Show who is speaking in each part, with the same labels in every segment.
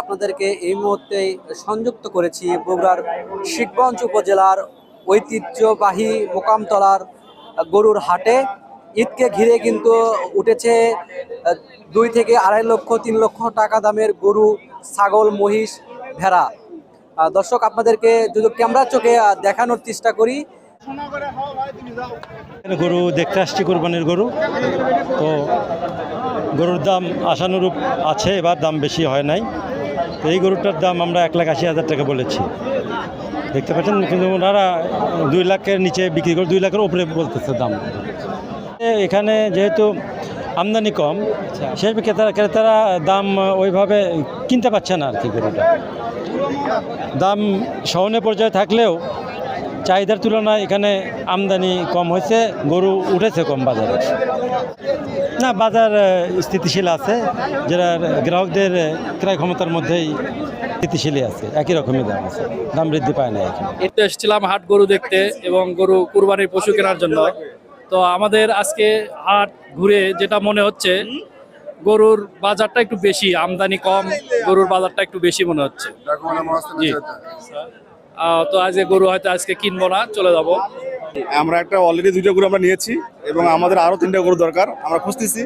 Speaker 1: আপনাদেরকে এই মুহূর্তে সংযুক্ত করেছি বগুড়ার শিবগঞ্জ উপজেলার ঐতিহ্যবাহী মোকামতলার গরুর হাটে। ঈদকে ঘিরে কিন্তু উঠেছে 2 থেকে 2.5 লক্ষ 3 লক্ষ টাকা দামের গরু, ছাগল, মহিষ, ভেড়া। দর্শক, আপনাদেরকে যদি ক্যামেরা চোখে দেখানোর চেষ্টা করি।
Speaker 2: গরু দেখতে আসছি, কোরবানির গরু। তো গরুর দাম আশানুরূপ আছে, এবার দাম বেশি হয় নাই। তো এই গরুটার দাম আমরা 1,80,000 টাকা বলেছি, দেখতে পাচ্ছেন। কিন্তু ওনারা 2 লাখের নিচে বিক্রি করে, 2 লাখের উপরে বলতেছে দাম। এখানে যেহেতু আমদানি কম, সেই ক্রেতারা দাম ওইভাবে কিনতে পারছে না আর কি। গরুটা দাম সহনীয় পর্যায়ে থাকলেও চাহিদার তুলনায় এখানে আমদানি কম হয়েছে, গরু উঠেছে কম বাজারে। না, বাজার স্থিতিশীল আছে, যারা গ্রাহকদের ক্রয় ক্ষমতার মধ্যেই স্থিতিশীলই আছে, একই রকমই দাম আছে, দাম বৃদ্ধি পায় না এখানে।
Speaker 3: একটু এসেছিলাম হাট গরু দেখতে এবং গরু কুরবানির পশু কেনার জন্য। তো আমাদের আজকে হাট ঘুরে যেটা মনে হচ্ছে, গরুর বাজারটা একটু বেশি, আমদানি কম, গরুর বাজারটা একটু বেশি মনে হচ্ছে। জি। তো আজকে গরু হয়তো আজকে কিনবো না, চলে যাবো।
Speaker 4: আমরা একটা অলরেডি 2টা গরু আমরা নিয়েছি এবং আমাদের আরো 3টা গরু দরকার, আমরা খুঁজতেছি।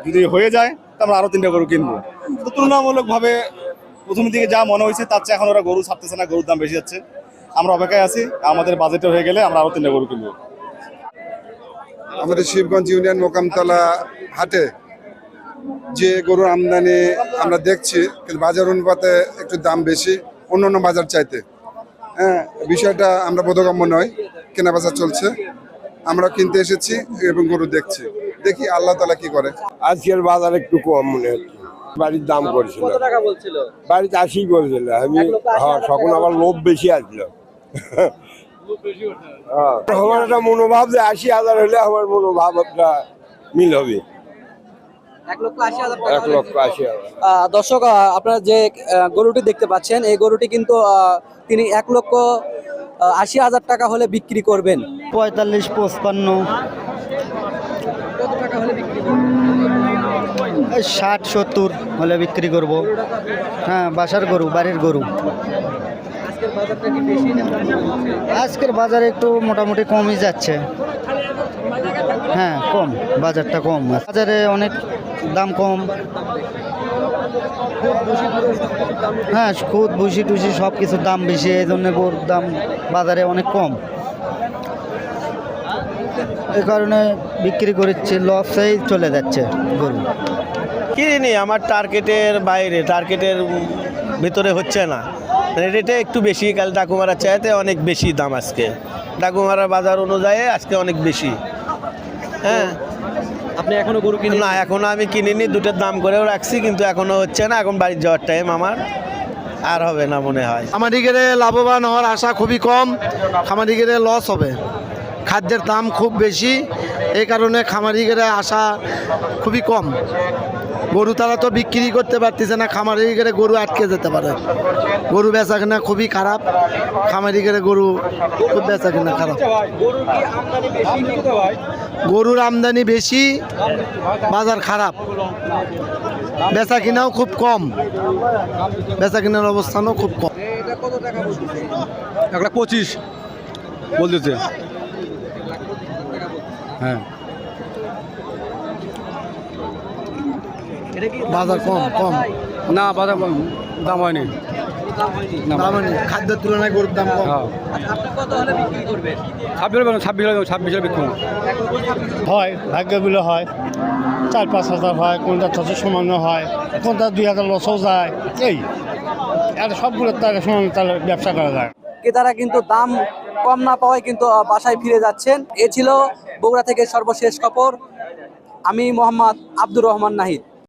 Speaker 4: যদি হয়ে যায় তো আমরা আরো 3টা গরু কিনবো। তো তুলনামূলকভাবে প্রথম দিকে যা মনে হয়েছে তার চেয়ে এখন ওরা গরু ছাড়তেছে না, গরুর দাম বেশি যাচ্ছে। আমরা অপেক্ষায় আছি, আমাদের বাজেটে হয়ে গেলে আমরা আরো 3টা গরু কিনবো।
Speaker 5: আমাদের শিবগঞ্জ ইউনিয়ন মোকামতলা হাটে যে গরুর আমদানি আমরা দেখছি, কিন্তু বাজার অনুপাতে একটু দাম বেশি অন্যান্য বাজার চাইতে। হ্যাঁ, বিষয়টা আমরা বোধগম্য নয়। কেনা বেচা চলছে, আমরা কিনতে এসেছি এবং গরু দেখছি, দেখি আল্লাহ তাআলা কি করে।
Speaker 6: আজকের বাজার একটু কম মনে হচ্ছে। বাড়ির দাম করছিল,
Speaker 1: কত টাকা বলছিল?
Speaker 6: বাড়িতে 80 বলছিল। আমি তখন আবার লোভ বেশি আসলো। আমার একটা মনোভাব যে 80,000 হলে আমার মনোভাব একটা মিল হবে।
Speaker 1: 1,80,000 টাকা।
Speaker 6: 1,80,000।
Speaker 1: দর্শক, আপনারা যে গরুটি দেখতে পাচ্ছেন, এই গরুটি কিন্তু তিনি 1,80,000 টাকা হলে বিক্রি করবেন।
Speaker 7: 45-55।
Speaker 1: কত টাকা হলে বিক্রি করবেন?
Speaker 7: 60-70 হলে বিক্রি করব। হ্যাঁ, বাসার গরু, বাড়ির গরু।
Speaker 1: আজকের বাজারটা কি বেশি না কম হচ্ছে?
Speaker 7: আজকের বাজারে একটু মোটামুটি কমই যাচ্ছে। হ্যাঁ, কম, বাজারটা কম। বাজারে অনেক দাম কম। হ্যাঁ, খুদ ভুসি টুসি সব কিছুর দাম বেশি, এই জন্য গরুর দাম বাজারে অনেক কম। এই কারণে বিক্রি করছে, লসেই চলে যাচ্ছে গরু।
Speaker 8: কিনিনি, আমার টার্গেটের বাইরে, টার্গেটের ভিতরে হচ্ছে না। রেটে একটু বেশি, কাল ডাকুমারা চাইতে অনেক বেশি দাম আজকে। ডাকুমারার বাজার অনুযায়ী আজকে অনেক বেশি। হ্যাঁ,
Speaker 1: আপনি এখনো গরু কিনে?
Speaker 8: না, এখনো আমি কিনিনি, 2টার দাম করেও রাখছি, কিন্তু এখনো হচ্ছে না। এখন বাড়ির যাওয়ার টাইম আমার, আর হবে না মনে হয়।
Speaker 9: খামারিগেরে লাভবান হওয়ার আশা খুবই কম, খামারিগেরে লস হবে। খাদ্যের দাম খুব বেশি, এই কারণে খামারিগেরে আশা খুবই কম। গরু তারা তো বিক্রি করতে পারতেছে না, খামারিগেরে গরু আটকে যেতে পারে। গরু বেচা কেনা খুবই খারাপ, খামারিগেরে গরু খুব বেচা কেনা খারাপ। গরুর আমদানি বেশি, বাজার খারাপ, বেচা কিনাও খুব কম, বেচা কিনার অবস্থানও খুব কম।
Speaker 4: 1,25,000 বলতেছে। হ্যাঁ,
Speaker 9: বাজার কম কম
Speaker 4: না বাজার দাম হয়নি,
Speaker 9: দাম হয়নি। খাদ্যের তুলনায় গরুর দাম কম।
Speaker 1: আপনি কত হলে বিক্রি করবেন?
Speaker 4: 26 বিক্রি
Speaker 2: হয়, ভাগ্যগুলো হয় 4-5 হাজার হয়, কোনটা 600 সমান্য হয়, কোনটা 2,000 লসও যায়। এই আর সবগুলো তার সমান তাহলে ব্যবসা করা যায়।
Speaker 1: ক্রেতারা কিন্তু দাম কম না পাওয়ায় কিন্তু বাসায় ফিরে যাচ্ছেন। এ ছিল বগুড়া থেকে সর্বশেষ খবর। আমি মোহাম্মদ আব্দুর রহমান নাহিদ।